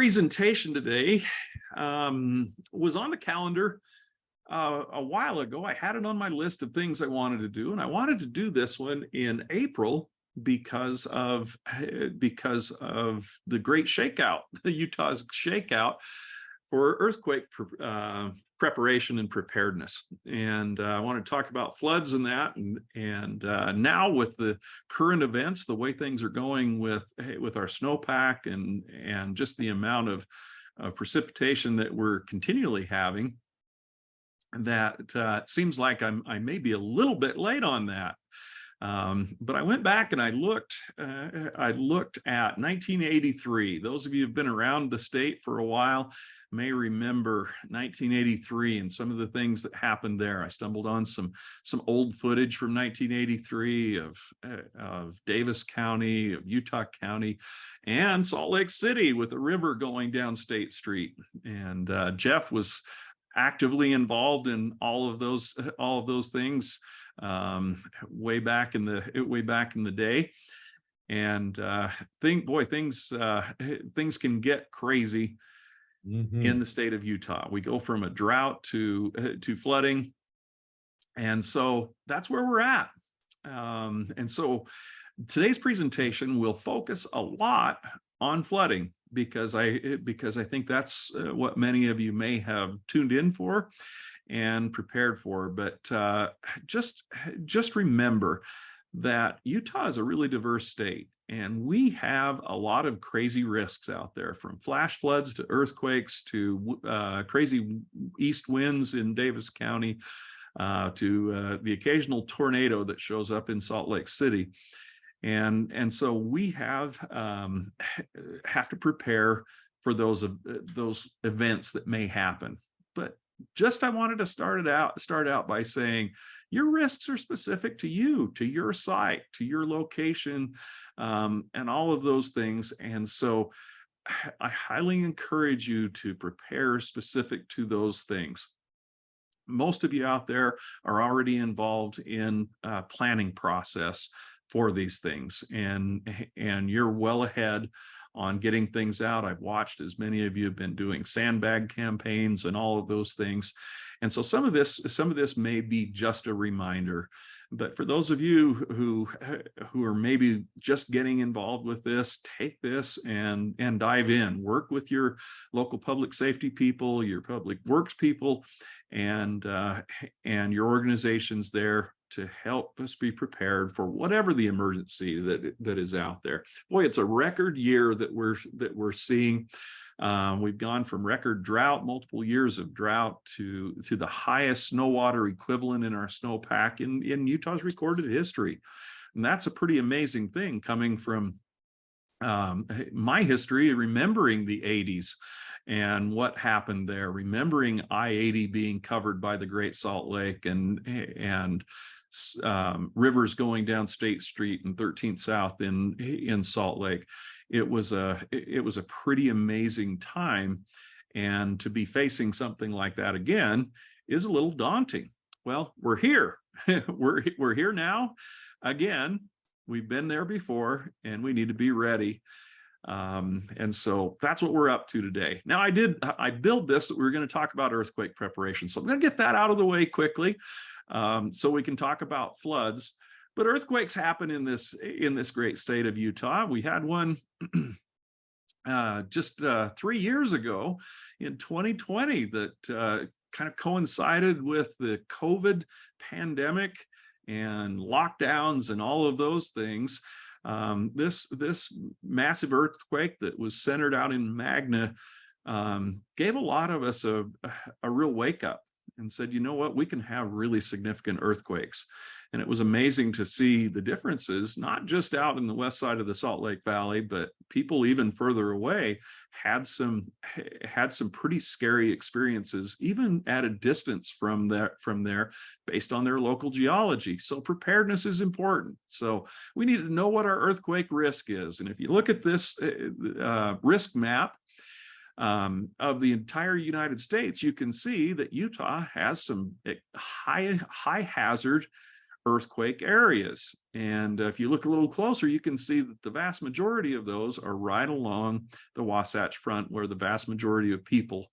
presentation today was on the calendar a while ago. I had it on my list of things I wanted to do, and I wanted to do this one in April because of the great shakeout, Utah's shakeout for earthquake preparation and preparedness. And I want to talk about floods and that, and now with the current events, the way things are going with our snowpack and just the amount of precipitation that we're continually having, that it seems like I may be a little bit late on that. But I went back and I looked at 1983. Those of you who've been around the state for a while may remember 1983 and some of the things that happened there. I stumbled on some old footage from 1983 of Davis County, of Utah County, and Salt Lake City with a river going down State Street. And Jeff was actively involved in all of those things way back in the day. And things can get crazy in the state of Utah. We go from a drought to flooding, and so that's where we're at. And so today's presentation will focus a lot on flooding, because I think that's what many of you may have tuned in for and prepared for. But just remember that Utah is a really diverse state, and we have a lot of crazy risks out there, from flash floods to earthquakes to crazy east winds in Davis County to the occasional tornado that shows up in Salt Lake City. And so we have to prepare for those events that may happen. But I wanted to start out by saying your risks are specific to you, to your site, to your location, and all of those things. And so I highly encourage you to prepare specific to those things. Most of you out there are already involved in planning process for these things, and you're well ahead on getting things out. I've watched as many of you have been doing sandbag campaigns and all of those things. And so some of this may be just a reminder, but for those of you who are maybe just getting involved with this, take this and dive in. Work with your local public safety people, your public works people, and your organizations there to help us be prepared for whatever the emergency that is out there. Boy, it's a record year that we're seeing. We've gone from record drought, multiple years of drought, to the highest snow water equivalent in our snowpack in Utah's recorded history. And that's a pretty amazing thing, coming from my history, remembering the 80s and what happened there, remembering I-80 being covered by the Great Salt Lake and rivers going down State Street and 13th South in Salt Lake. It was a pretty amazing time, and to be facing something like that again is a little daunting. Well, we're here. we're here now again. We've been there before, and we need to be ready. And so that's what we're up to today. Now, I built this that we were going to talk about earthquake preparation, so I'm going to get that out of the way quickly, so we can talk about floods. But earthquakes happen in this great state of Utah. We had one just 3 years ago in 2020 that kind of coincided with the COVID pandemic and lockdowns and all of those things. This massive earthquake that was centered out in Magna gave a lot of us a real wake up and said, you know what, we can have really significant earthquakes. And it was amazing to see the differences, not just out in the west side of the Salt Lake Valley, but people even further away had some pretty scary experiences, even at a distance from there, based on their local geology. So preparedness is important. So we need to know what our earthquake risk is. And if you look at this risk map of the entire United States, you can see that Utah has some high hazard earthquake areas. And if you look a little closer, you can see that the vast majority of those are right along the Wasatch Front, where the vast majority of people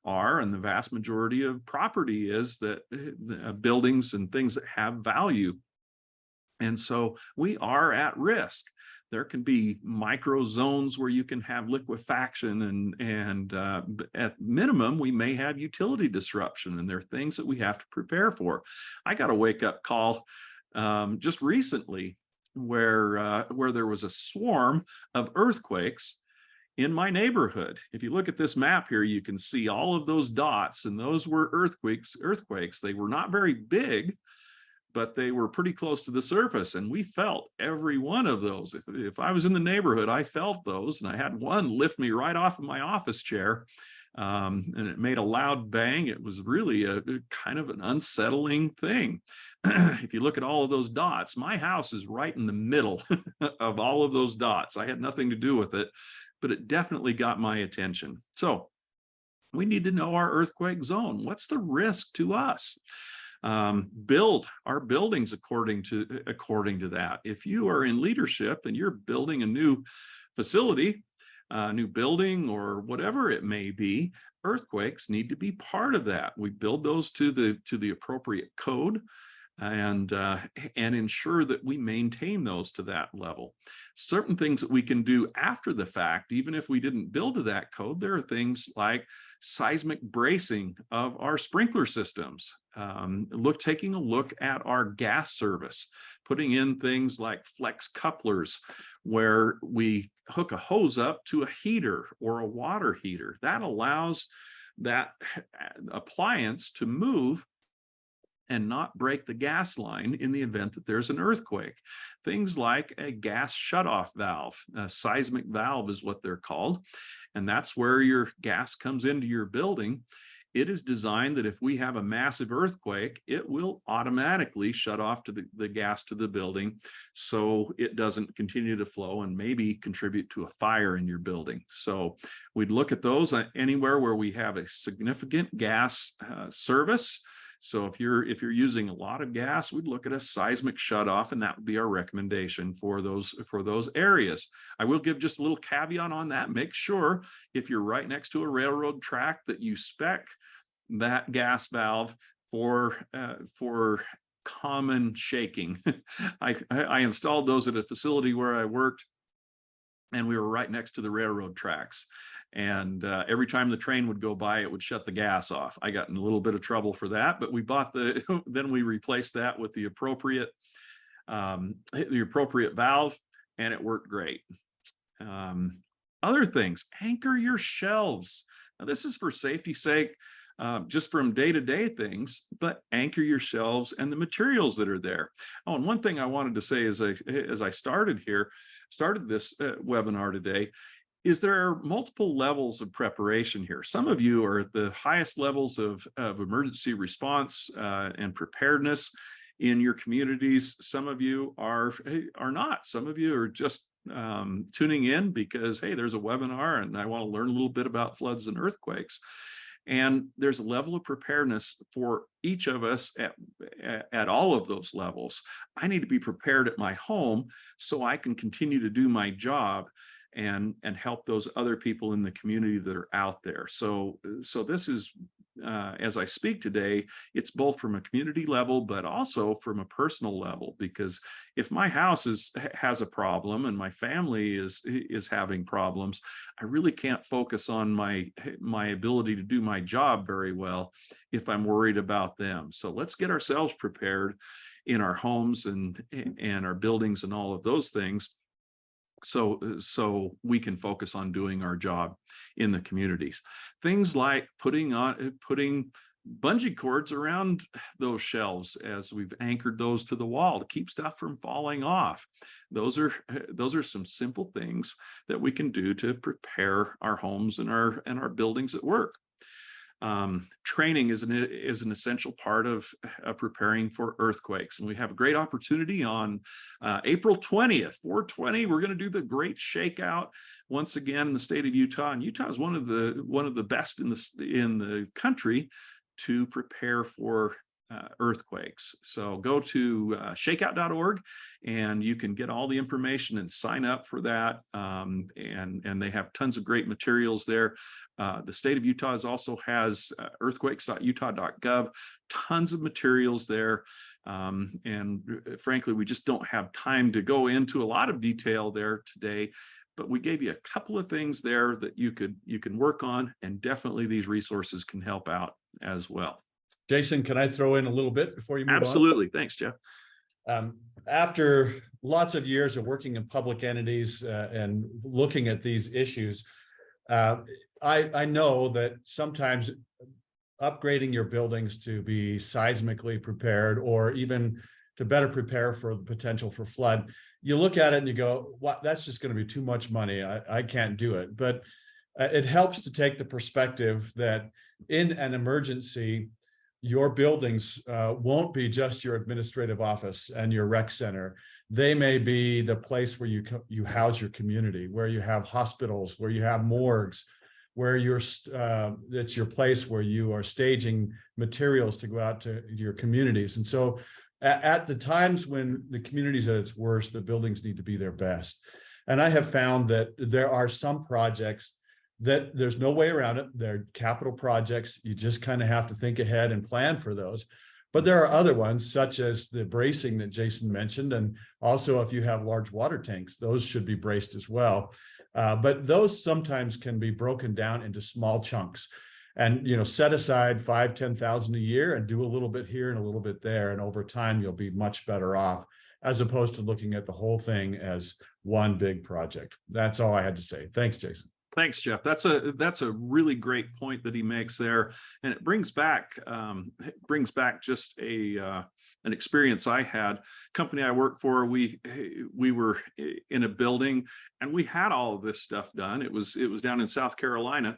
are, and the vast majority of property is, that buildings and things that have value. And so we are at risk. There can be micro zones where you can have liquefaction, and at minimum, we may have utility disruption, and there are things that we have to prepare for. I got a wake-up call just recently where there was a swarm of earthquakes in my neighborhood. If you look at this map here, you can see all of those dots, and those were earthquakes. They were not very big, but they were pretty close to the surface, and we felt every one of those. If I was in the neighborhood, I felt those, and I had one lift me right off of my office chair, and it made a loud bang. It was really a kind of an unsettling thing. If you look at all of those dots, my house is right in the middle of all of those dots. I had nothing to do with it, but it definitely got my attention. So we need to know our earthquake zone. What's the risk to us? Build our buildings according to that. If you are in leadership and you're building a new facility, a new building, or whatever it may be, earthquakes need to be part of that. We build those to the appropriate code, and ensure that we maintain those to that level. Certain things that we can do after the fact, even if we didn't build to that code, there are things like seismic bracing of our sprinkler systems, taking a look at our gas service, putting in things like flex couplers, where we hook a hose up to a heater or a water heater. That allows that appliance to move and not break the gas line in the event that there's an earthquake. Things like a gas shutoff valve, a seismic valve is what they're called, and that's where your gas comes into your building. It is designed that if we have a massive earthquake, it will automatically shut off to the gas to the building, so it doesn't continue to flow and maybe contribute to a fire in your building. So we'd look at those anywhere where we have a significant gas service. So if you're using a lot of gas, we'd look at a seismic shutoff, and that would be our recommendation for those areas. I will give just a little caveat on that. Make sure if you're right next to a railroad track that you spec that gas valve for common shaking. I installed those at a facility where I worked, and we were right next to the railroad tracks. And every time the train would go by, it would shut the gas off. I got in a little bit of trouble for that, but we bought then we replaced that with the appropriate valve, and it worked great. Other things, anchor your shelves. Now, this is for safety's sake, just from day-to-day things, but anchor your shelves and the materials that are there. Oh, and one thing I wanted to say as I started this webinar today, is there are multiple levels of preparation here. Some of you are at the highest levels of emergency response and preparedness in your communities. Some of you are not. Some of you are just tuning in because, hey, there's a webinar and I want to learn a little bit about floods and earthquakes. And there's a level of preparedness for each of us at all of those levels. I need to be prepared at my home so I can continue to do my job and help those other people in the community that are out there. So this is, as I speak today, it's both from a community level, but also from a personal level, because if my house has a problem and my family is having problems, I really can't focus on my ability to do my job very well if I'm worried about them. So let's get ourselves prepared in our homes and our buildings and all of those things, so we can focus on doing our job in the communities. Things like putting bungee cords around those shelves as we've anchored those to the wall to keep stuff from falling off. Those are some simple things that we can do to prepare our homes and our buildings at work. Training is an essential part of preparing for earthquakes, and we have a great opportunity on April 20th, 4/20. We're going to do the Great Shakeout once again in the state of Utah, and Utah is one of the best in the country to prepare for earthquakes. So go to shakeout.org and you can get all the information and sign up for that. And they have tons of great materials there. The state of Utah also has earthquakes.utah.gov, tons of materials there. And frankly, we just don't have time to go into a lot of detail there today, but we gave you a couple of things there that you can work on, and definitely these resources can help out as well. Jason, can I throw in a little bit before you move on? Absolutely. Thanks, Jeff. After lots of years of working in public entities and looking at these issues, I know that sometimes upgrading your buildings to be seismically prepared, or even to better prepare for the potential for flood, you look at it and you go, "What? That's just going to be too much money. I can't do it." But it helps to take the perspective that in an emergency, your buildings won't be just your administrative office and your rec center. They may be the place where you house your community, where you have hospitals, where you have morgues, where it's your place where you are staging materials to go out to your communities. And so at the times when the community's at its worst, the buildings need to be their best. And I have found that there are some projects that there's no way around it. They're capital projects. You just kind of have to think ahead and plan for those. But there are other ones, such as the bracing that Jason mentioned. And also, if you have large water tanks, those should be braced as well. But those sometimes can be broken down into small chunks, and set aside 5,000-10,000 a year and do a little bit here and a little bit there. And over time, you'll be much better off, as opposed to looking at the whole thing as one big project. That's all I had to say. Thanks, Jason. Thanks, Jeff. That's a really great point that he makes there, and it brings back just an experience I had. Company I worked for, we were in a building and we had all of this stuff done. It was down in South Carolina,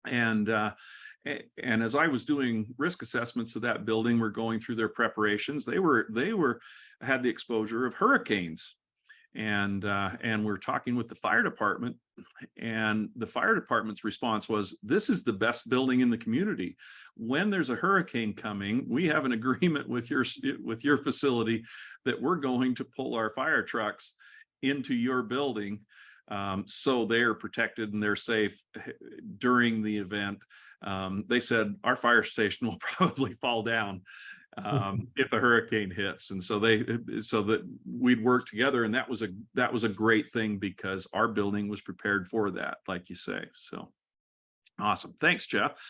and as I was doing risk assessments of that building, we're going through their preparations. They had the exposure of hurricanes. And we're talking with the fire department, and the fire department's response was, "This is the best building in the community. When there's a hurricane coming, we have an agreement with your facility that we're going to pull our fire trucks into your building, so they're protected and they're safe during the event." They said our fire station will probably fall down if a hurricane hits, and so that we'd work together, and that was a great thing, because our building was prepared for that, like you say. So awesome. Thanks, Jeff.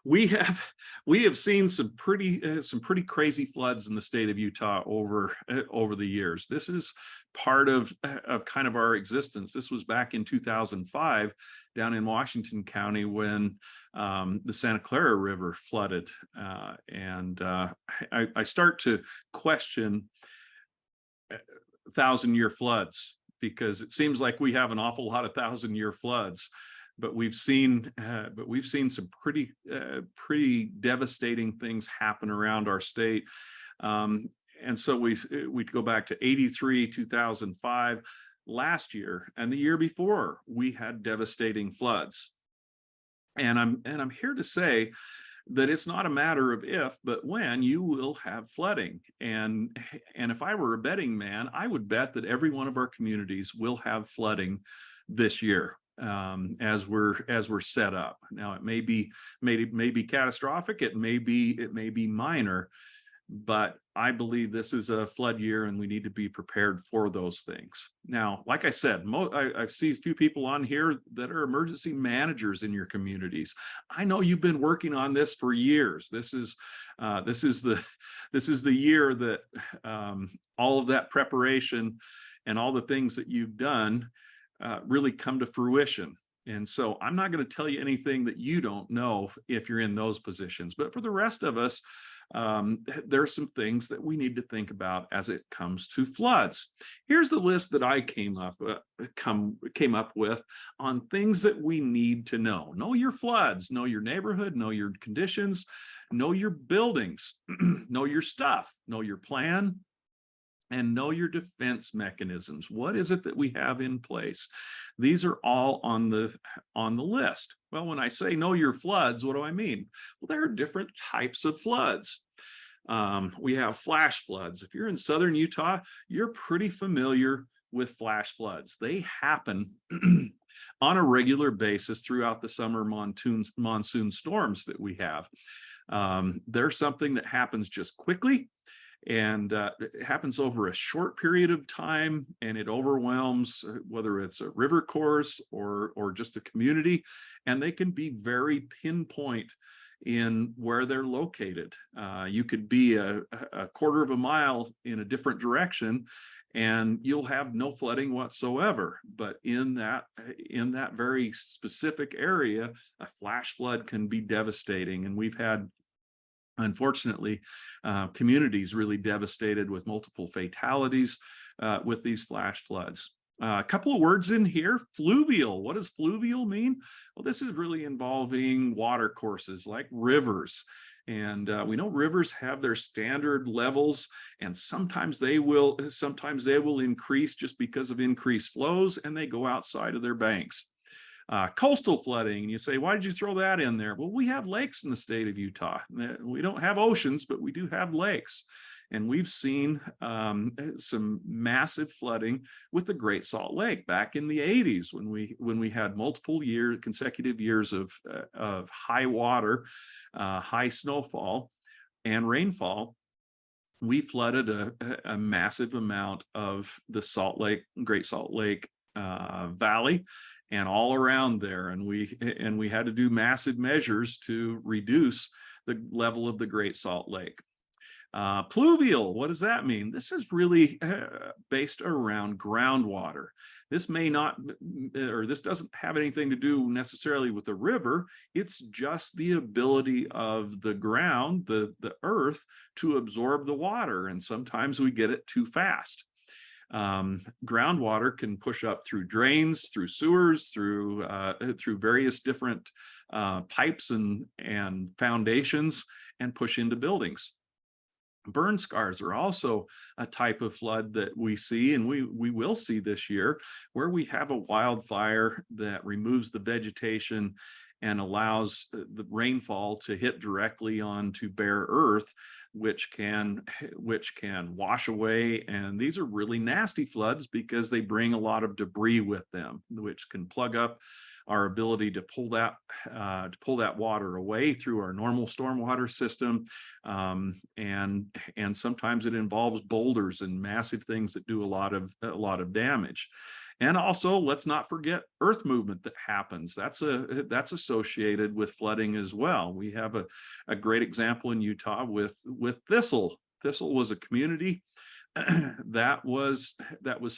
We have seen some pretty crazy floods in the state of Utah over the years. This is part of kind of our existence. This was back in 2005 down in Washington County when the Santa Clara River flooded, and I start to question 1,000-year floods, because it seems like we have an awful lot of 1,000-year floods. But we've seen some pretty devastating things happen around our state, and so we go back to 83, 2005, last year, and the year before we had devastating floods. And I'm here to say that it's not a matter of if, but when you will have flooding. And if I were a betting man, I would bet that every one of our communities will have flooding this year. As we're set up now. It may be catastrophic, it may be minor, but I believe this is a flood year and we need to be prepared for those things. Now, like I said, I see a few people on here that are emergency managers in your communities. I know you've been working on this for years. This is the year that all of that preparation and all the things that you've done really come to fruition. And so I'm not going to tell you anything that you don't know if you're in those positions. But for the rest of us, there are some things that we need to think about as it comes to floods. Here's the list that I came up with on things that we need to know. Know your floods, know your neighborhood, know your conditions, know your buildings, know your stuff, know your plan, And know your defense mechanisms. What is it that we have in place? These are all on the list. Well, when I say know your floods, what do I mean? Well, there are different types of floods. We have flash floods. If you're in southern Utah, you're pretty familiar with flash floods. They happen on a regular basis throughout the summer monsoon storms that we have. There's something that happens just quickly, and it happens over a short period of time, and it overwhelms whether it's a river course or just a community, and they can be very pinpoint in where they're located. You could be a quarter of a mile in a different direction and you'll have no flooding whatsoever. But in that very specific area, a flash flood can be devastating. And we've had, unfortunately, communities really devastated with multiple fatalities with these flash floods. A couple of words in here. Fluvial. What does fluvial mean? Well, this is really involving water courses like rivers. And we know rivers have their standard levels, and sometimes they will increase just because of increased flows, and they go outside of their banks. Coastal flooding, and you say, why did you throw that in there? Well, we have lakes in the state of Utah. We don't have oceans, but we do have lakes. And we've seen some massive flooding with the Great Salt Lake back in the 80s when we had multiple consecutive years of high water, high snowfall and rainfall. We flooded a massive amount of the Great Salt Lake Valley and all around there, and we had to do massive measures to reduce the level of the Great Salt Lake. Pluvial, what does that mean? This is really based around groundwater. This doesn't have anything to do necessarily with the river. It's just the ability of the ground, the earth, to absorb the water. And sometimes we get it too fast. Groundwater can push up through drains, through sewers, through various different pipes and foundations, and push into buildings. Burn scars are also a type of flood that we see, and we will see this year, where we have a wildfire that removes the vegetation and allows the rainfall to hit directly onto bare earth, which can wash away. And these are really nasty floods because they bring a lot of debris with them, which can plug up our ability to pull that water away through our normal stormwater system. And sometimes it involves boulders and massive things that do a lot of damage. And also, let's not forget earth movement that happens. That's associated with flooding as well. We have a great example in Utah with Thistle. Thistle was a community that was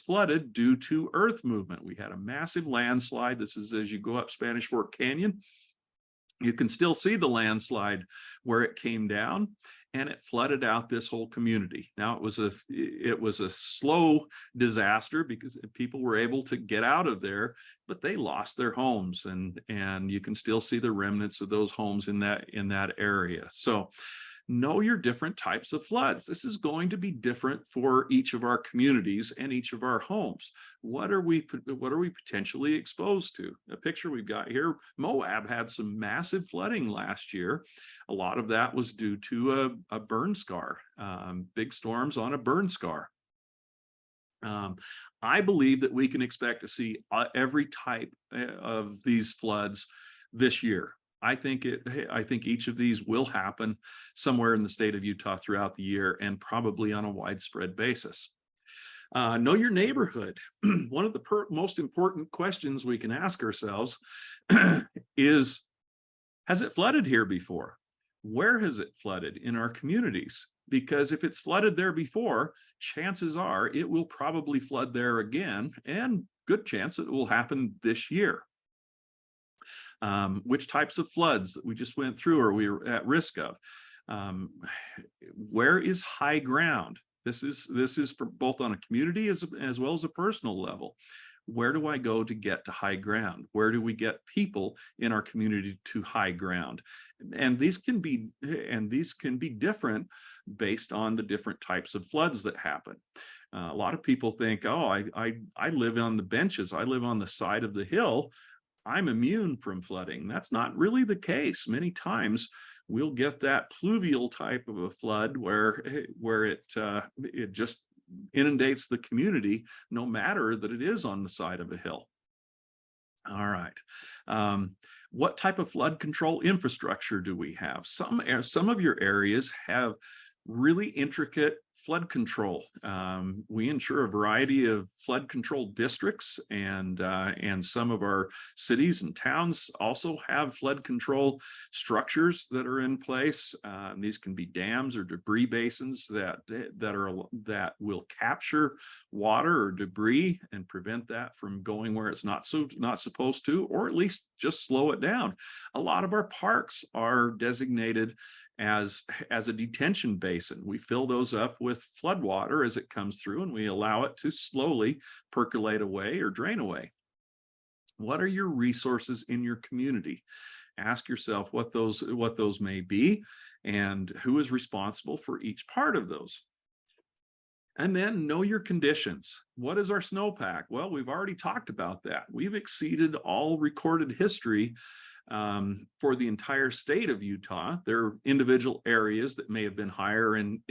flooded due to earth movement. We had a massive landslide. This is as you go up Spanish Fork Canyon. You can still see the landslide where it came down, and it flooded out this whole community. Now, it was a slow disaster because people were able to get out of there, but they lost their homes, and you can still see the remnants of those homes in that area. So know your different types of floods. This is going to be different for each of our communities and each of our homes. What are we potentially exposed to? The picture we've got here, Moab had some massive flooding last year. A lot of that was due to a burn scar, big storms on a burn scar. I believe that we can expect to see every type of these floods this year. I think each of these will happen somewhere in the state of Utah throughout the year, and probably on a widespread basis. Know your neighborhood. One of the most important questions we can ask ourselves is, has it flooded here before? Where has it flooded in our communities? Because if it's flooded there before, chances are it will probably flood there again, and good chance it will happen this year. Which types of floods that we just went through are we at risk of? Where is high ground? This is for both on a community as well as a personal level. Where do I go to get to high ground? Where do we get people in our community to high ground? And these can be different based on the different types of floods that happen. A lot of people think, oh, I live on the benches, I live on the side of the hill, I'm immune from flooding. That's not really the case. Many times we'll get that pluvial type of a flood where it just inundates the community, no matter that it is on the side of a hill. All right. What type of flood control infrastructure do we have? Some of your areas have really intricate flood control. We ensure a variety of flood control districts, and some of our cities and towns also have flood control structures that are in place. These can be dams or debris basins that will capture water or debris and prevent that from going where it's not supposed to, or at least just slow it down. A lot of our parks are designated as a detention basin. We fill those up with flood water as it comes through, and we allow it to slowly percolate away or drain away. What are your resources in your community? Ask yourself what those may be and who is responsible for each part of those. And then know your conditions. What is our snowpack? Well, we've already talked about that. We've exceeded all recorded history for the entire state of Utah. There are individual areas that may have been higher in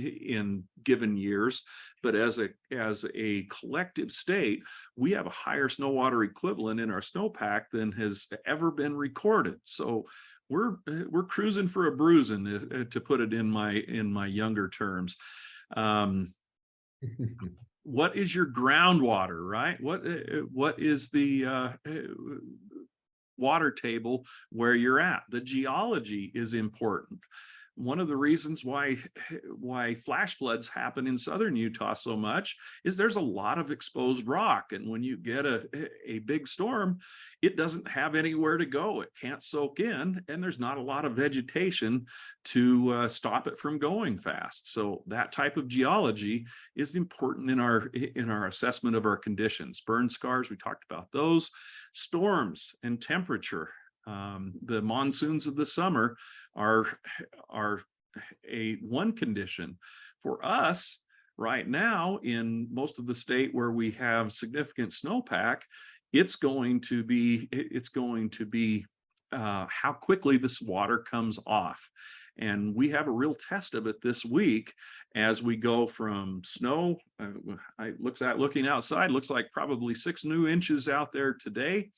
given years, but as a collective state, we have a higher snow water equivalent in our snowpack than has ever been recorded. So we're cruising for a bruising, to put it in my younger terms. What is your groundwater, right? What is the water table where you're at? The geology is important. One of the reasons why flash floods happen in southern Utah so much is there's a lot of exposed rock, and when you get a big storm, it doesn't have anywhere to go. It can't soak in, and there's not a lot of vegetation to stop it from going fast. So that type of geology is important in our assessment of our conditions. Burn scars, we talked about those. Storms and temperature. The monsoons of the summer are one condition. For us right now, in most of the state where we have significant snowpack, it's going to be how quickly this water comes off. And we have a real test of it this week as we go from snow. Looking outside, looks like probably 6 new inches out there today.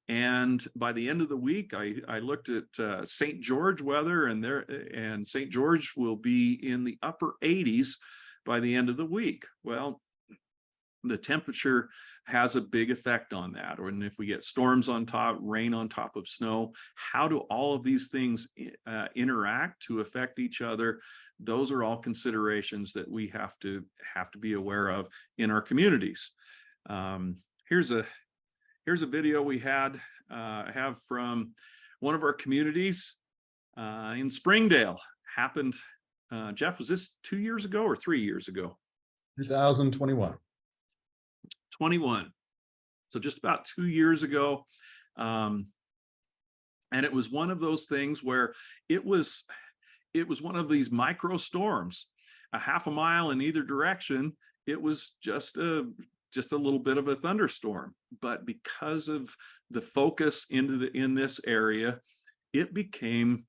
And by the end of the week, I looked at St. George weather, and St. George will be in the upper 80s by the end of the week. Well, the temperature has a big effect on that. And if we get storms on top, rain on top of snow, how do all of these things interact to affect each other? Those are all considerations that we have to be aware of in our communities. Here's a video we have from one of our communities in Springdale. Happened, Jeff, was this 2 years ago or 3 years ago? 2021. 21. So just about 2 years ago. And it was one of those things where it was one of these micro storms, a half a mile in either direction. It was just a little bit of a thunderstorm, but because of the focus in this area, it became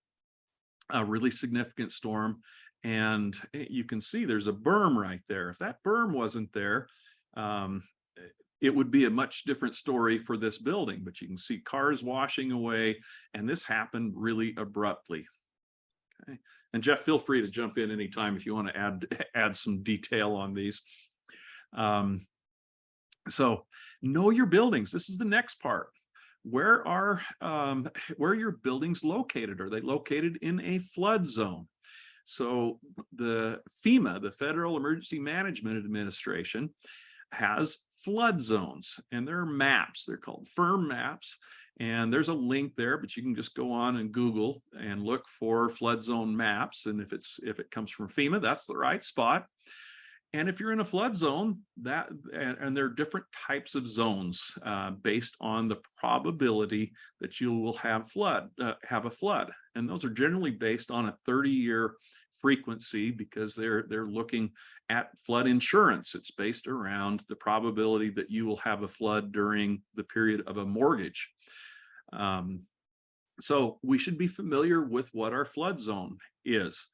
a really significant storm. And you can see there's a berm right there. If that berm wasn't there, it would be a much different story for this building, but you can see cars washing away, and this happened really abruptly. Okay. And Jeff, feel free to jump in anytime if you want to add some detail on these. So know your buildings. This is the next part. Where are your buildings located? Are they located in a flood zone? So the FEMA, the Federal Emergency Management Administration, has flood zones, and there are maps. They're called firm maps, and there's a link there, but you can just go on and Google and look for flood zone maps. And if it comes from FEMA, that's the right spot. And if you're in a flood zone, and there are different types of zones based on the probability that you will have a flood, and those are generally based on a 30-year frequency because they're looking at flood insurance. It's based around the probability that you will have a flood during the period of a mortgage. So we should be familiar with what our flood zone is.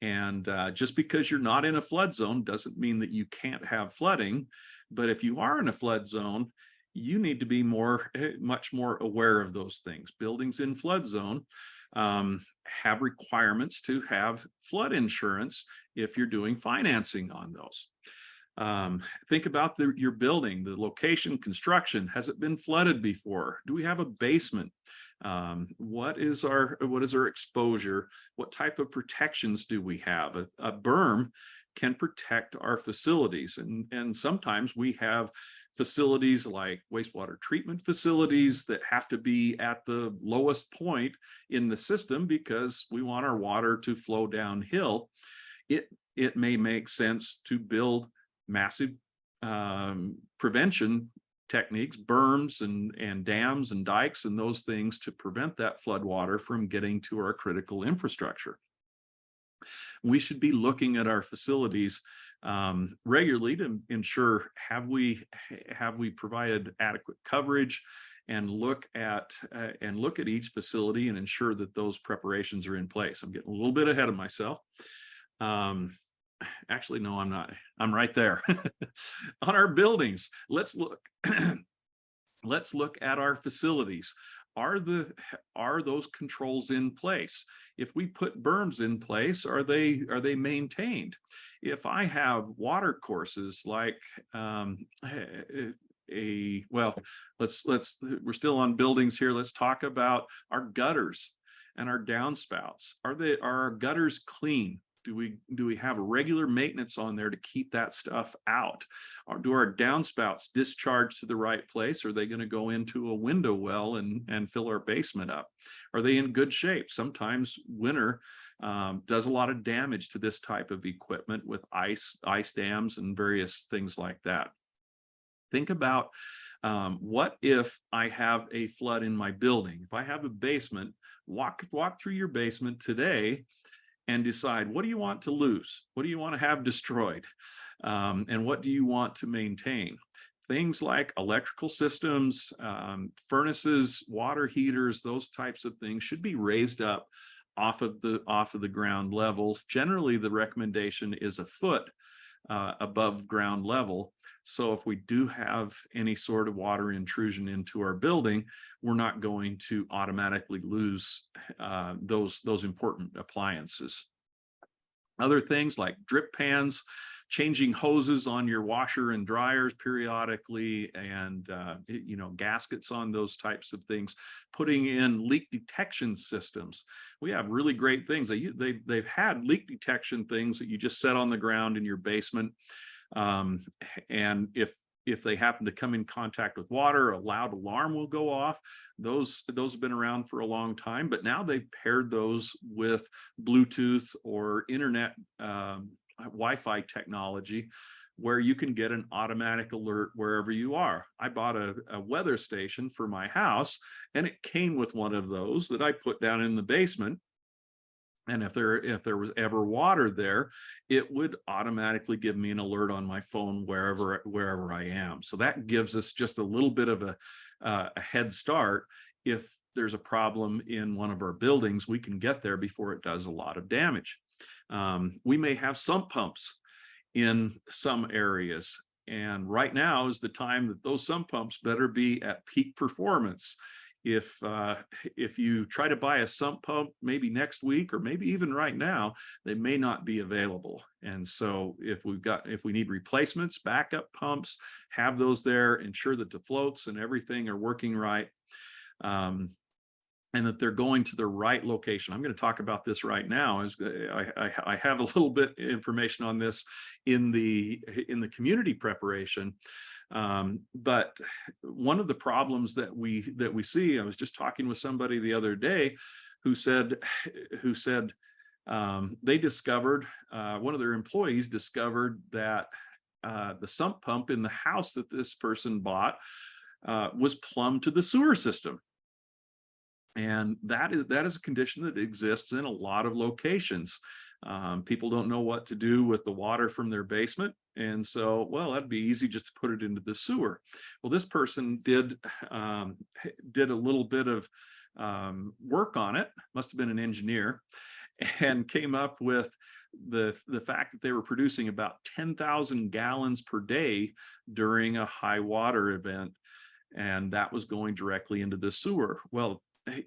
And just because you're not in a flood zone doesn't mean that you can't have flooding. But if you are in a flood zone, you need to be much more aware of those things. Buildings in flood zone have requirements to have flood insurance if you're doing financing on those. Think about your building, the location, construction. Has it been flooded before? Do we have a basement? What is our exposure? What type of protections do we have? A berm can protect our facilities, and sometimes we have facilities like wastewater treatment facilities that have to be at the lowest point in the system because we want our water to flow downhill. It may make sense to build massive prevention techniques, berms and dams and dikes and those things to prevent that flood water from getting to our critical infrastructure. We should be looking at our facilities regularly to ensure have we provided adequate coverage, and look at each facility and ensure that those preparations are in place. I'm getting a little bit ahead of myself. Actually, no, I'm not. I'm right there. On our buildings, let's look. Let's look at our facilities. Are those controls in place? If we put berms in place, are they maintained? If I have water courses like we're still on buildings here. Let's talk about our gutters and our downspouts. Are our gutters clean? Do we have regular maintenance on there to keep that stuff out? Or do our downspouts discharge to the right place? Or are they going to go into a window well and fill our basement up? Are they in good shape? Sometimes winter does a lot of damage to this type of equipment with ice dams and various things like that. Think about what if I have a flood in my building? If I have a basement, walk through your basement today and decide, what do you want to lose? What do you want to have destroyed? And what do you want to maintain? Things like electrical systems, furnaces, water heaters, those types of things should be raised up off of the ground level. Generally, the recommendation is a foot above ground level. So if we do have any sort of water intrusion into our building, we're not going to automatically lose those important appliances. Other things like drip pans, changing hoses on your washer and dryers periodically, and gaskets on those types of things. Putting in leak detection systems. We have really great things. They've had leak detection things that you just set on the ground in your basement. And if they happen to come in contact with water, a loud alarm will go off. Those have been around for a long time, but now they've paired those with Bluetooth or internet Wi-Fi technology, where you can get an automatic alert wherever you are. I bought a weather station for my house, and it came with one of those that I put down in the basement. And if there was ever water there, it would automatically give me an alert on my phone wherever I am. So that gives us just a little bit of a head start. If there's a problem in one of our buildings, we can get there before it does a lot of damage. We may have sump pumps in some areas, and right now is the time that those sump pumps better be at peak performance. If you try to buy a sump pump maybe next week or maybe even right now, they may not be available. And so if we need replacements, backup pumps, have those there, ensure that the floats and everything are working right, and that they're going to the right location. I'm going to talk about this right now. As I have a little bit of information on this in the community preparation. But one of the problems that we see, I was just talking with somebody the other day who said, they discovered, one of their employees discovered that the sump pump in the house that this person bought was plumbed to the sewer system. And that is a condition that exists in a lot of locations. People don't know what to do with the water from their basement. And so, well, that'd be easy just to put it into the sewer. Well, this person did a little bit of work on it, must have been an engineer, and came up with the fact that they were producing about 10,000 gallons per day during a high water event. And that was going directly into the sewer. Well,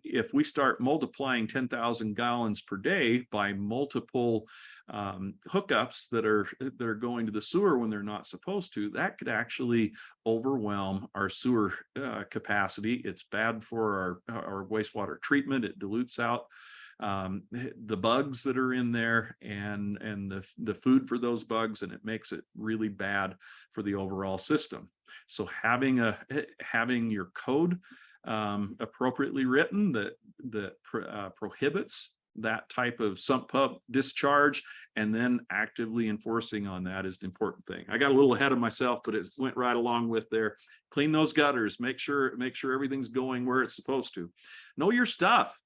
if we start multiplying 10,000 gallons per day by multiple hookups that are going to the sewer when they're not supposed to, that could actually overwhelm our sewer capacity. It's bad for our wastewater treatment. It dilutes out the bugs that are in there and the food for those bugs, and it makes it really bad for the overall system. So having your code appropriately written that prohibits that type of sump pump discharge, and then actively enforcing on that is the important thing. I got a little ahead of myself, but it went right along with there. Clean those gutters, make sure everything's going where it's supposed to. Know your stuff.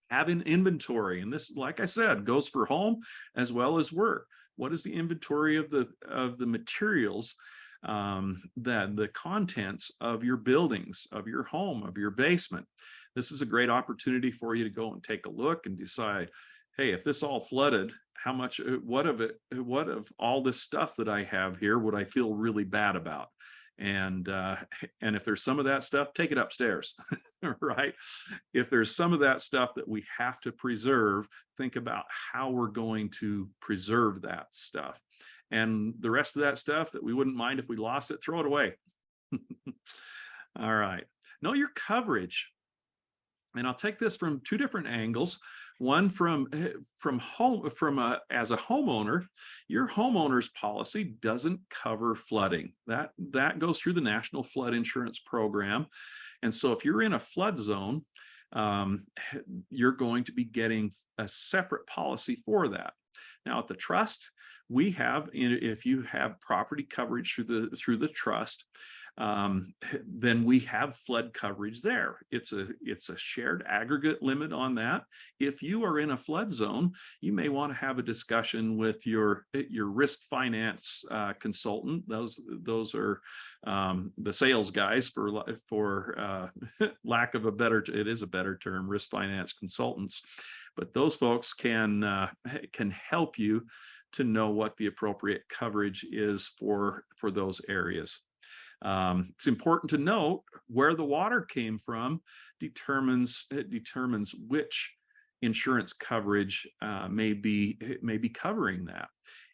Have an inventory, and this, like I said, goes for home as well as work. What is the inventory of the materials, the contents of your buildings, of your home, of your basement? This is a great opportunity for you to go and take a look and decide, hey, if this all flooded, how much, what of all this stuff that I have here would I feel really bad about? And if there's some of that stuff, take it upstairs, right? If there's some of that stuff that we have to preserve, think about how we're going to preserve that stuff. And the rest of that stuff that we wouldn't mind if we lost it, throw it away. All right. Know your coverage. And I'll take this from two different angles. One as a homeowner, your homeowner's policy doesn't cover flooding. That goes through the National Flood Insurance Program. And so if you're in a flood zone, you're going to be getting a separate policy for that. Now at the trust, we have, if you have property coverage through the trust, then we have flood coverage there. It's a shared aggregate limit on that. If you are in a flood zone, you may want to have a discussion with your risk finance consultant. Those are the sales guys, for lack of a better, it is a better term, risk finance consultants. But those folks can help you to know what the appropriate coverage is for those areas. It's important to note where the water came from determines which insurance coverage may be covering that.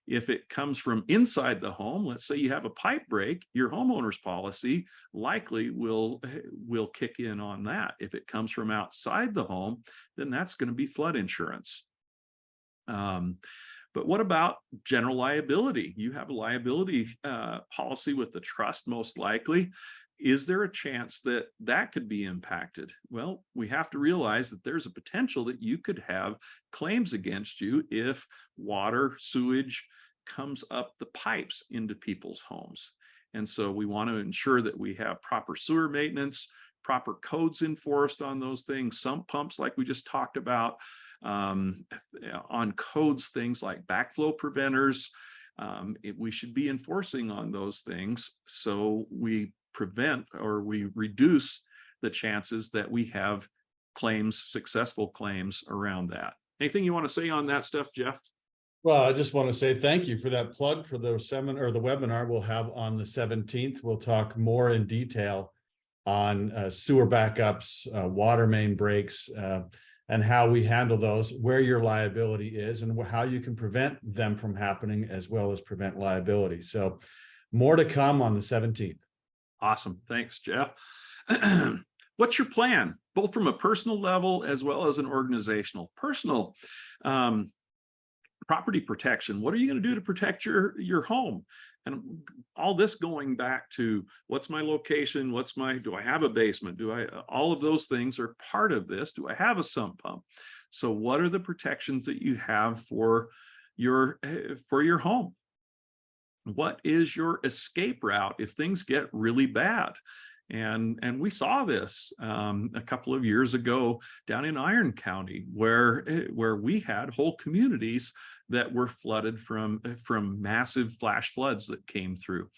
If it comes from inside the home, let's say you have a pipe break, your homeowner's policy likely will kick in on that. If it comes from outside the home, then that's going to be flood insurance. But what about general liability? You have a liability policy with the trust, most likely. Is there a chance that could be impacted? Well, we have to realize that there's a potential that you could have claims against you if water, sewage comes up the pipes into people's homes. And so we want to ensure that we have proper sewer maintenance, proper codes enforced on those things, sump pumps like we just talked about, on codes, things like backflow preventers. We should be enforcing on those things so we prevent or we reduce the chances that we have successful claims around that. Anything you want to say on that stuff, Jeff? Well, I just want to say thank you for that plug for the seminar or the webinar we'll have on the 17th. We'll talk more in detail on sewer backups, water main breaks, and how we handle those, where your liability is, and how you can prevent them from happening, as well as prevent liability. So more to come on the 17th. Awesome. Thanks, Jeff. What's your plan, both from a personal level as well as an organizational? Personal Property protection. What are you going to do to protect your home? And all this going back to what's my location? Do I have a basement? All of those things are part of this. Do I have a sump pump? So what are the protections that you have for your home? What is your escape route if things get really bad? And we saw this a couple of years ago down in Iron County, where we had whole communities that were flooded from massive flash floods that came through.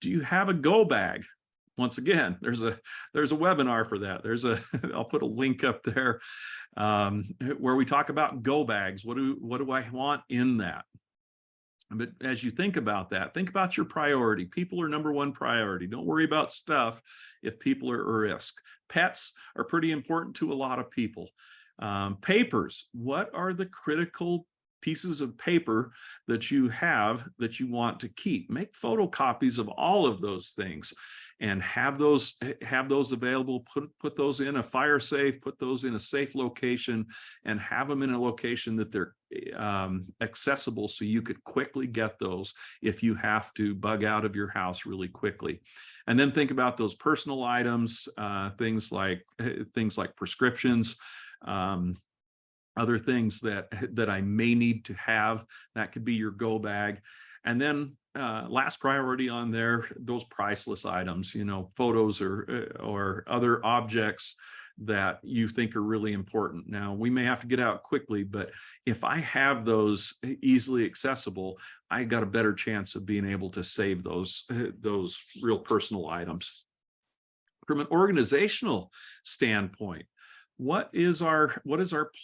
Do you have a go bag? Once again, there's a webinar for that. I'll put a link up there where we talk about go bags. What do I want in that? But as you think about that, think about your priority. People are number one priority. Don't worry about stuff if people are at risk. Pets are pretty important to a lot of people. Papers, what are the critical pieces of paper that you have that you want to keep? Make photocopies of all of those things and have those available. Put those in a fire safe, put those in a safe location, and have them in a location that they're accessible, so you could quickly get those if you have to bug out of your house really quickly. And then think about those personal items, things like prescriptions, other things that I may need to have. That could be your go bag. And then last priority on there, those priceless items, photos or other objects that you think are really important. Now, we may have to get out quickly, but if I have those easily accessible, I got a better chance of being able to save those real personal items. From an organizational standpoint, what is our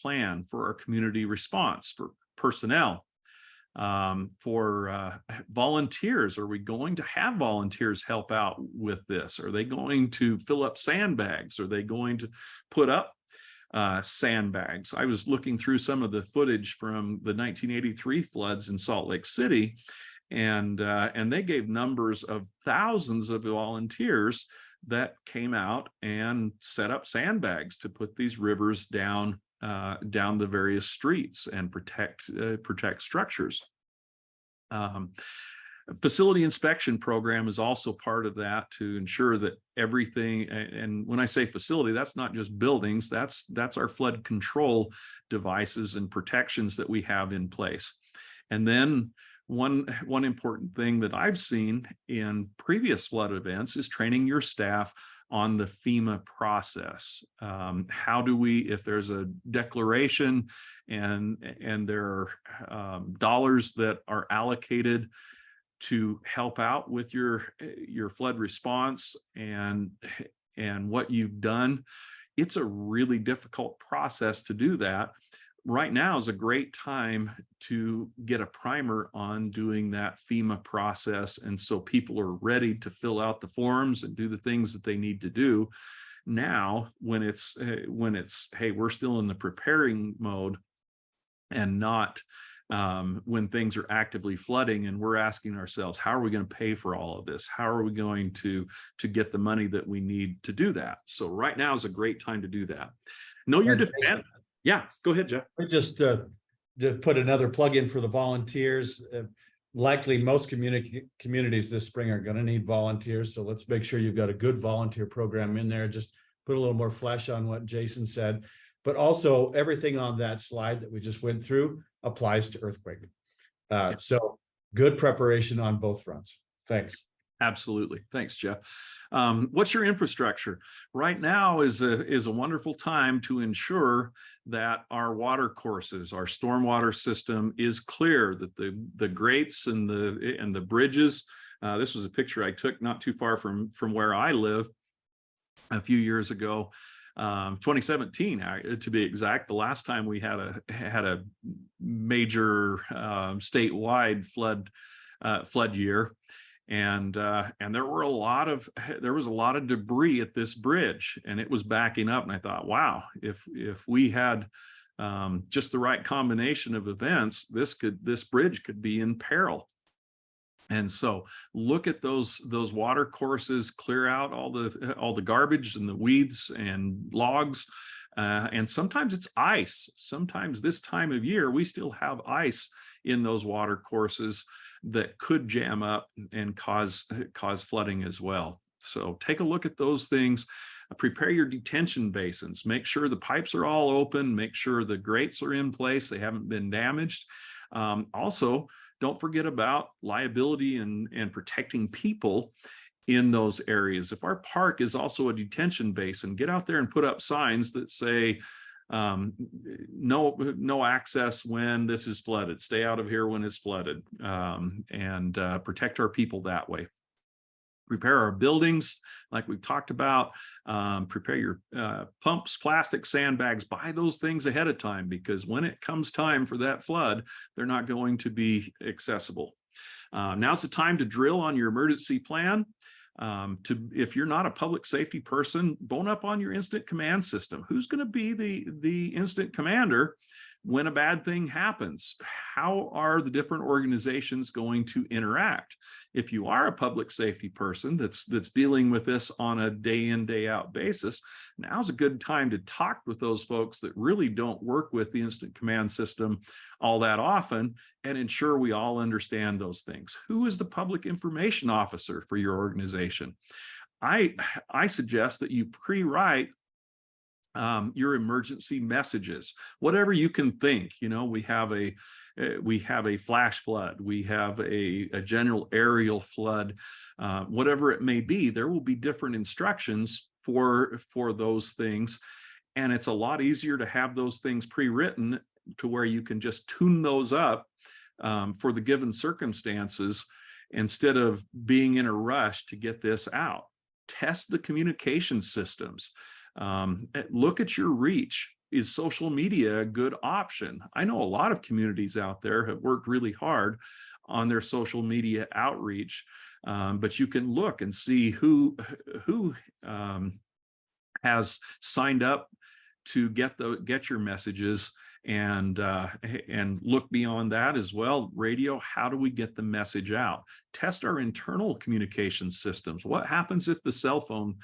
plan for our community response, for personnel, for volunteers? Are we going to have volunteers help out with this? Are they going to fill up sandbags? Are they going to put up sandbags? I was looking through some of the footage from the 1983 floods in Salt Lake City, and they gave numbers of thousands of volunteers that came out and set up sandbags to put these rivers down the various streets and protect structures. Facility inspection program is also part of that, to ensure that everything, and when I say facility, that's not just buildings, that's our flood control devices and protections that we have in place. And then one important thing that I've seen in previous flood events is training your staff on the FEMA process. How do we, if there's a declaration and there are dollars that are allocated to help out with your flood response and what you've done, it's a really difficult process to do that. Right now is a great time to get a primer on doing that FEMA process, and so people are ready to fill out the forms and do the things that they need to do. Now, when it's hey, we're still in the preparing mode, and not when things are actively flooding, and we're asking ourselves, how are we going to pay for all of this? How are we going to get the money that we need to do that? So right now is a great time to do that. Know your defense. Yeah, go ahead, Jeff. I just to put another plug in for the volunteers. Likely most communities this spring are going to need volunteers, so let's make sure you've got a good volunteer program in there. Just put a little more flesh on what Jason said, but also everything on that slide that we just went through applies to earthquake. So good preparation on both fronts. Thanks. Absolutely. Thanks, Jeff. What's your infrastructure? Right now is a wonderful time to ensure that our water courses, our stormwater system is clear, that the grates and the bridges. This was a picture I took not too far from where I live a few years ago, 2017 to be exact. The last time we had a major statewide flood year. And there was a lot of debris at this bridge, and it was backing up. And I thought, wow, if we had just the right combination of events, this bridge could be in peril. And so look at those water courses, clear out all the garbage and the weeds and logs. And sometimes it's ice. Sometimes this time of year, we still have ice in those water courses that could jam up and cause flooding as well. So take a look at those things. Prepare your detention basins. Make sure the pipes are all open. Make sure the grates are in place. They haven't been damaged. Also, don't forget about liability and protecting people in those areas. If our park is also a detention basin, get out there and put up signs that say, no access when this is flooded. Stay out of here when it's flooded, and protect our people that way. Prepare our buildings, like we've talked about. Prepare your pumps, plastic, sandbags. Buy those things ahead of time, because when it comes time for that flood, they're not going to be accessible. Now's the time to drill on your emergency plan. If you're not a public safety person, bone up on your incident command system. Who's going to be the incident commander when a bad thing happens? How are the different organizations going to interact? If you are a public safety person that's dealing with this on a day in, day out basis, now's a good time to talk with those folks that really don't work with the incident command system all that often, and ensure we all understand those things. Who is the public information officer for your organization? I suggest that you pre-write your emergency messages, whatever you can think. You know, we have a flash flood, we have a general aerial flood, whatever it may be. There will be different instructions for those things, and it's a lot easier to have those things pre-written to where you can just tune those up for the given circumstances, instead of being in a rush to get this out. Test the communication systems. Look at your reach. Is social media a good option? I know a lot of communities out there have worked really hard on their social media outreach, but you can look and see who has signed up to get your messages, and look beyond that as well. Radio, how do we get the message out? Test our internal communication systems. What happens if the cell phone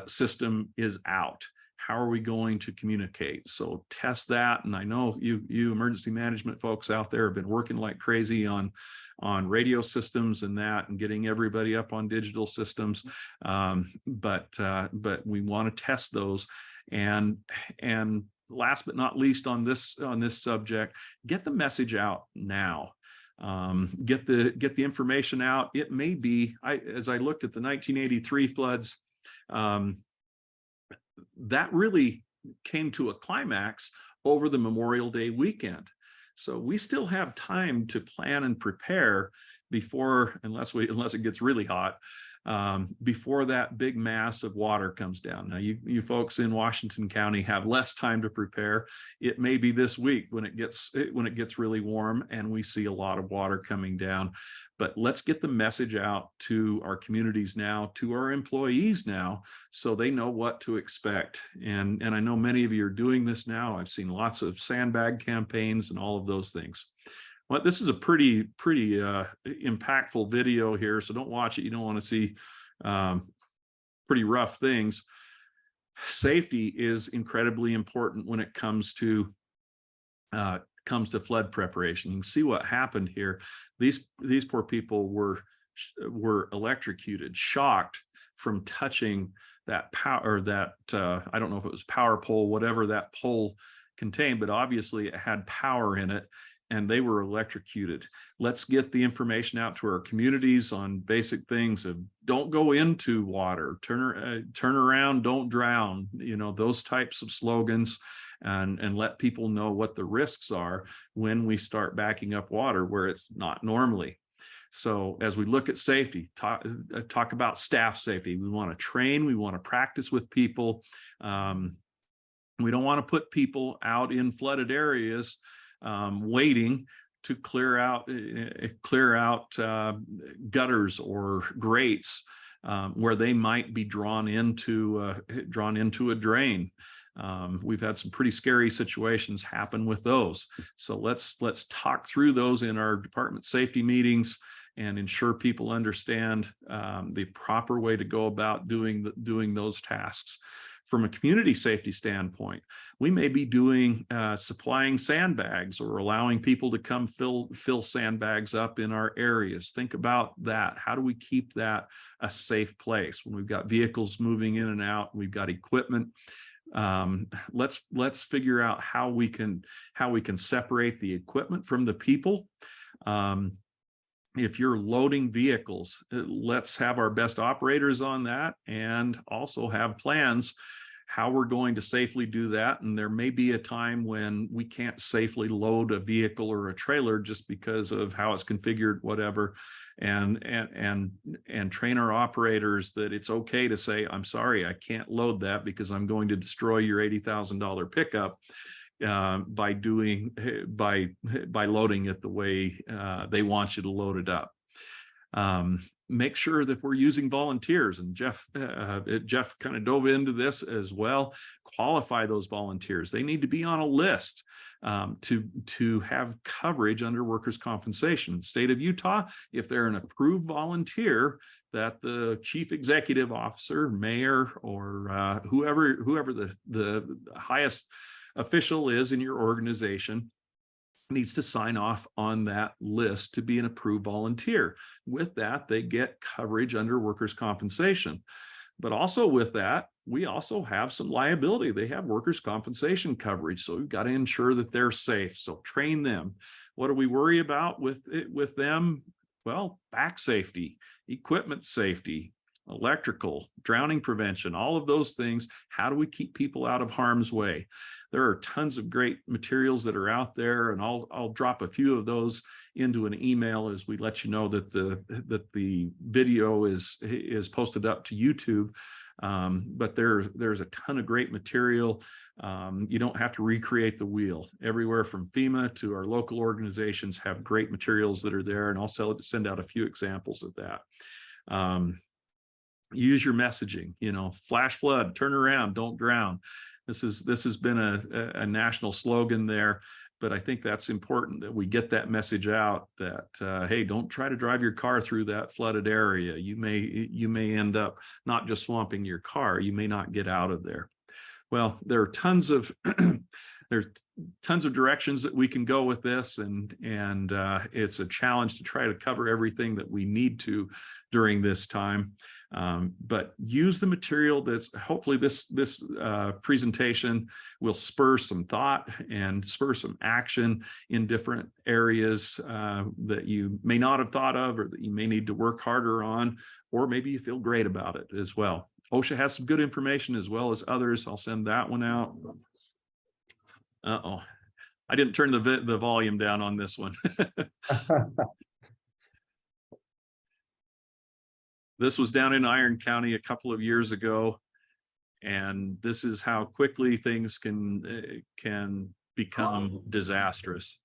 system is out? How are we going to communicate? So test that. And I know you emergency management folks out there have been working like crazy on radio systems and that, and getting everybody up on digital systems. But we want to test those. And last but not least on this subject, get the message out now. Get the information out. It may be, as I looked at the 1983 floods, that really came to a climax over the Memorial Day weekend. So we still have time to plan and prepare before, unless it gets really hot, before that big mass of water comes down. Now, you folks in Washington County have less time to prepare. It may be this week when it gets really warm and we see a lot of water coming down. But let's get the message out to our communities now, to our employees now, so they know what to expect. And I know many of you are doing this now. I've seen lots of sandbag campaigns and all of those things. Well, this is a pretty impactful video here, so don't watch it. You don't want to see pretty rough things. Safety is incredibly important when it comes to flood preparation. You can see what happened here. These poor people were electrocuted, shocked from touching that power, that I don't know if it was power pole, whatever that pole contained, but obviously it had power in it, and they were electrocuted. Let's get the information out to our communities on basic things of don't go into water, turn around, don't drown, you know, those types of slogans, and let people know what the risks are when we start backing up water where it's not normally. So as we look at safety, talk about staff safety. We want to train, we want to practice with people. We don't want to put people out in flooded areas waiting to clear out gutters or grates where they might be drawn into a drain. We've had some pretty scary situations happen with those. So let's talk through those in our department safety meetings and ensure people understand the proper way to go about doing those tasks. From a community safety standpoint, we may be doing supplying sandbags or allowing people to come fill sandbags up in our areas. Think about that. How do we keep that a safe place when we've got vehicles moving in and out, we've got equipment? Let's figure out how we can separate the equipment from the people. If you're loading vehicles, let's have our best operators on that, and also have plans how we're going to safely do that. And there may be a time when we can't safely load a vehicle or a trailer just because of how it's configured, whatever, and train our operators that it's okay to say, I'm sorry, I can't load that because I'm going to destroy your $80,000 pickup by loading it the way they want you to load it up. Make sure that we're using volunteers, and Jeff kind of dove into this as well. Qualify those volunteers. They need to be on a list to have coverage under workers' compensation. State of Utah, if they're an approved volunteer that the chief executive officer, mayor, or whoever the highest official is in your organization, needs to sign off on that list to be an approved volunteer. With that, they get coverage under workers' compensation. But also with that, we also have some liability. They have workers' compensation coverage, so we've got to ensure that they're safe. So train them. What do we worry about with them? Well, back safety, equipment safety, electrical, drowning prevention, all of those things. How do we keep people out of harm's way? There are tons of great materials that are out there, and I'll drop a few of those into an email as we let you know that the video is posted up to YouTube. But there's a ton of great material. You don't have to recreate the wheel. Everywhere from FEMA to our local organizations have great materials that are there, and I'll send out a few examples of that. Use your messaging, flash flood, turn around, don't drown. This has been a national slogan there, but I think that's important that we get that message out that, hey, don't try to drive your car through that flooded area. You may end up not just swamping your car, you may not get out of there. Well, there are tons of directions that we can go with this, and it's a challenge to try to cover everything that we need to during this time. But use the material that's hopefully this presentation will spur some thought and spur some action in different areas that you may not have thought of, or that you may need to work harder on, or maybe you feel great about it as well. OSHA has some good information as well as others. I'll send that one out. Uh-oh, I didn't turn the volume down on this one. This was down in Iron County a couple of years ago, and this is how quickly things can become disastrous.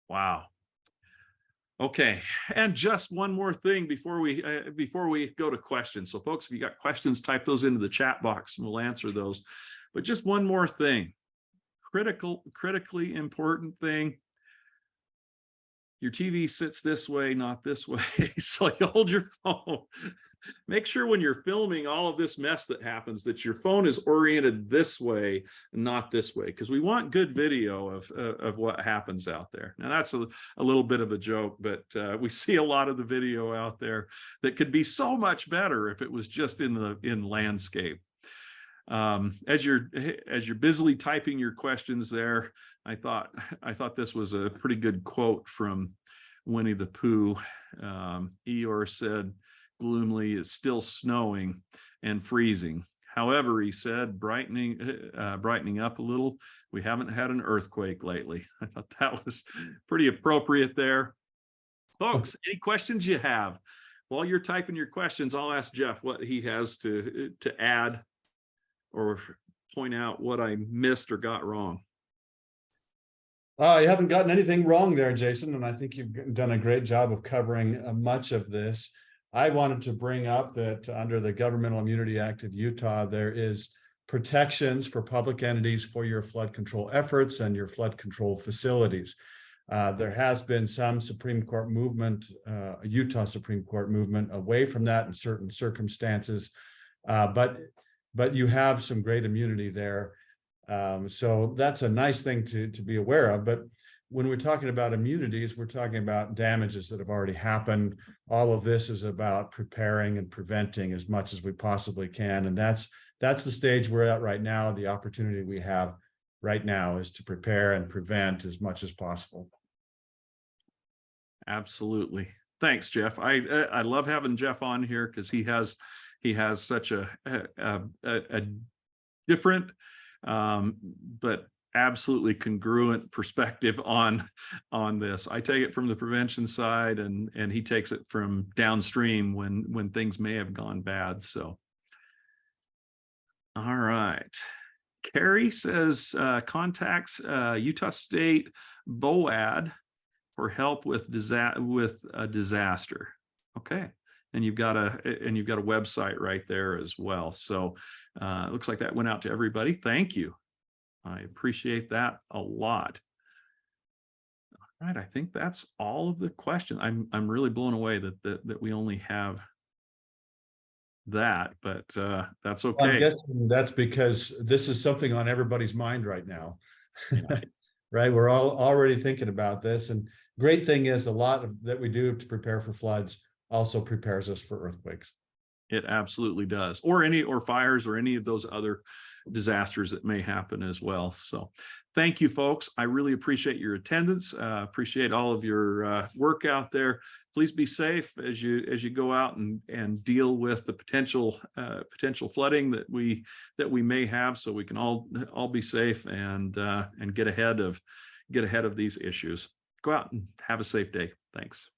Wow. Okay, and just one more thing before we go to questions. So folks, if you got questions, type those into the chat box and we'll answer those. But just one more thing, critically important thing. Your TV sits this way, not this way. So you hold your phone. Make sure when you're filming all of this mess that happens that your phone is oriented this way, not this way, because we want good video of what happens out there. Now that's a little bit of a joke, but we see a lot of the video out there that could be so much better if it was just in landscape. As you're busily typing your questions there, I thought this was a pretty good quote from Winnie the Pooh. Eeyore said gloomily, "It's still snowing and freezing. However," he said, brightening up a little, "we haven't had an earthquake lately." I thought that was pretty appropriate there. Folks, any questions you have? While you're typing your questions, I'll ask Jeff what he has to add or point out what I missed or got wrong. You haven't gotten anything wrong there, Jason, and I think you've done a great job of covering much of this. I wanted to bring up that under the Governmental Immunity Act of Utah, there is protections for public entities for your flood control efforts and your flood control facilities. There has been some Supreme Court movement, Utah Supreme Court movement away from that in certain circumstances, but you have some great immunity there. So that's a nice thing to be aware of. But when we're talking about immunities, we're talking about damages that have already happened. All of this is about preparing and preventing as much as we possibly can. And that's the stage we're at right now. The opportunity we have right now is to prepare and prevent as much as possible. Absolutely. Thanks, Jeff. I love having Jeff on here because he has such a different but absolutely congruent perspective on this. I take it from the prevention side, and he takes it from downstream when things may have gone bad. So, all right. Carrie says contacts Utah State BOAD for help with a disaster. Okay. And you've got a website right there as well. So it looks like that went out to everybody. Thank you. I appreciate that a lot. All right, I think that's all of the questions. I'm really blown away that we only have that, but that's okay. I'm guessing that's because this is something on everybody's mind right now. Yeah. Right, we're all already thinking about this, and great thing is a lot that we do to prepare for floods also prepares us for earthquakes. It absolutely does, or fires, or any of those other disasters that may happen as well. So thank you, folks. I really appreciate your attendance. Appreciate all of your work out there. Please be safe as you go out and deal with the potential flooding that we may have, so we can all be safe and get ahead of these issues. Go out and have a safe day. Thanks.